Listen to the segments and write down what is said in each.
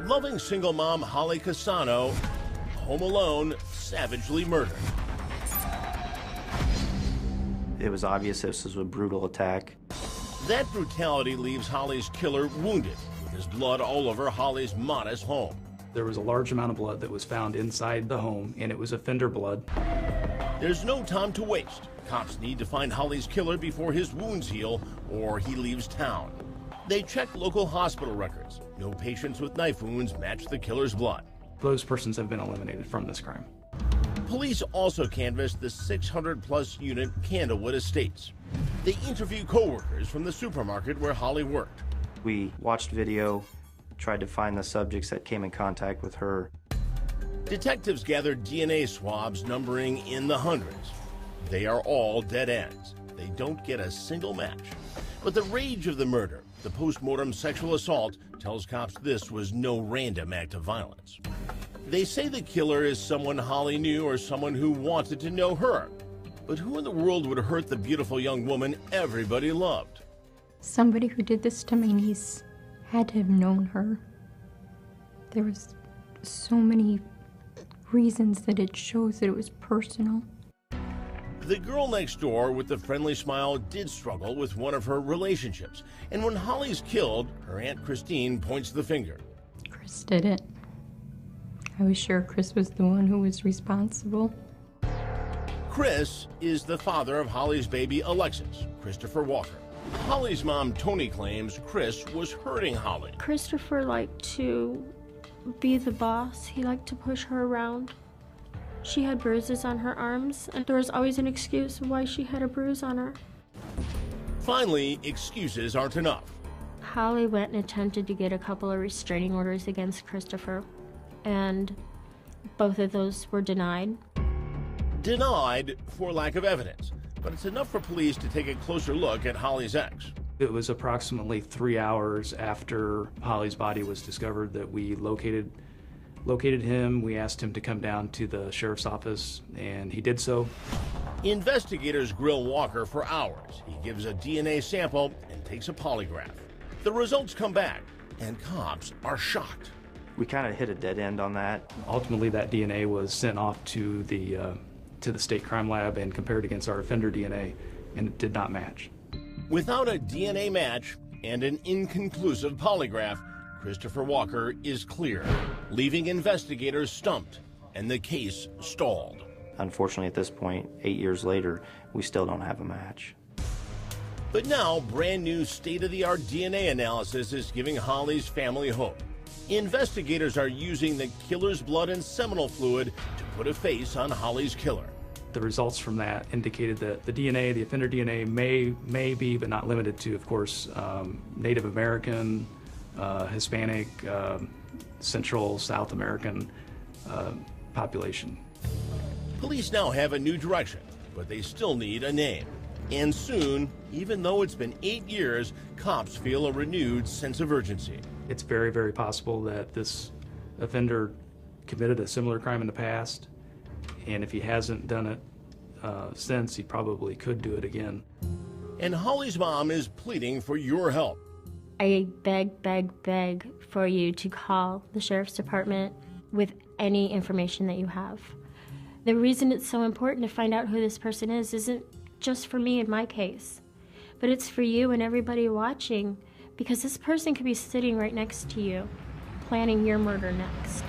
Loving single mom Toni Cassano, home alone, savagely murdered. It was obvious this was a brutal attack. That brutality leaves Holly's killer wounded, with his blood all over Holly's modest home. There was a large amount of blood that was found inside the home, and it was offender blood. There's no time to waste. Cops need to find Holly's killer before his wounds heal or he leaves town. They check local hospital records. No patients with knife wounds match the killer's blood. Those persons have been eliminated from this crime. Police also canvassed the 600-plus unit Candlewood Estates. They interviewed co-workers from the supermarket where Holly worked. We watched video, tried to find the subjects that came in contact with her. Detectives gathered DNA swabs numbering in the hundreds. They are all dead ends. They don't get a single match. But the rage of the murder, the post-mortem sexual assault, tells cops this was no random act of violence. They say the killer is someone Holly knew or someone who wanted to know her. But who in the world would hurt the beautiful young woman everybody loved? Somebody who did this to my niece had to have known her. There was so many reasons that it shows that it was personal. The girl next door with the friendly smile did struggle with one of her relationships. And when Holly's killed, her Aunt Christine points the finger. Chris did it. I was sure Chris was the one who was responsible. Chris is the father of Holly's baby, Alexis, Christopher Walker. Holly's mom, Toni, claims Chris was hurting Holly. Christopher liked to be the boss. He liked to push her around. She had bruises on her arms, and there was always an excuse why she had a bruise on her. Finally, excuses aren't enough. Holly went and attempted to get a couple of restraining orders against Christopher, and both of those were denied. Denied for lack of evidence, but it's enough for police to take a closer look at Holly's ex. It was approximately 3 hours after Holly's body was discovered that we located him. We asked him to come down to the sheriff's office, and he did so. Investigators grill Walker for hours. He gives a DNA sample and takes a polygraph. The results come back, and cops are shocked. We kind of hit a dead end on that. Ultimately, that DNA was sent off to the state crime lab and compared against our offender DNA, and it did not match. Without a DNA match and an inconclusive polygraph, Christopher Walker is clear, leaving investigators stumped and the case stalled. Unfortunately, at this point, 8 years later, we still don't have a match. But now, brand new state-of-the-art DNA analysis is giving Holly's family hope. Investigators are using the killer's blood and seminal fluid to put a face on Holly's killer. The results from that indicated that the DNA, the offender DNA, may be, but not limited to, of course, Native American, Hispanic, Central, South American population. Police now have a new direction, but they still need a name. And soon, even though it's been 8 years, cops feel a renewed sense of urgency. It's very, very possible that this offender committed a similar crime in the past, and if he hasn't done it since, he probably could do it again. And Holly's mom is pleading for your help. I beg for you to call the sheriff's department with any information that you have. The reason it's so important to find out who this person is isn't just for me in my case, but it's for you and everybody watching, because this person could be sitting right next to you, planning your murder next.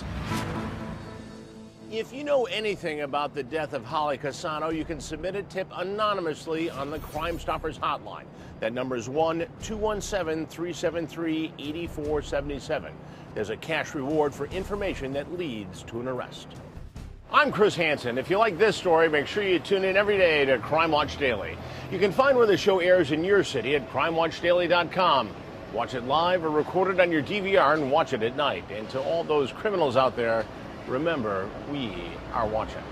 If you know anything about the death of Toni Cassano, you can submit a tip anonymously on the Crime Stoppers hotline. That number is 1-217-373-8477. There's a cash reward for information that leads to an arrest. I'm Chris Hansen. If you like this story, make sure you tune in every day to Crime Watch Daily. You can find where the show airs in your city at crimewatchdaily.com. Watch it live or record it on your DVR and watch it at night. And to all those criminals out there, remember, we are watching.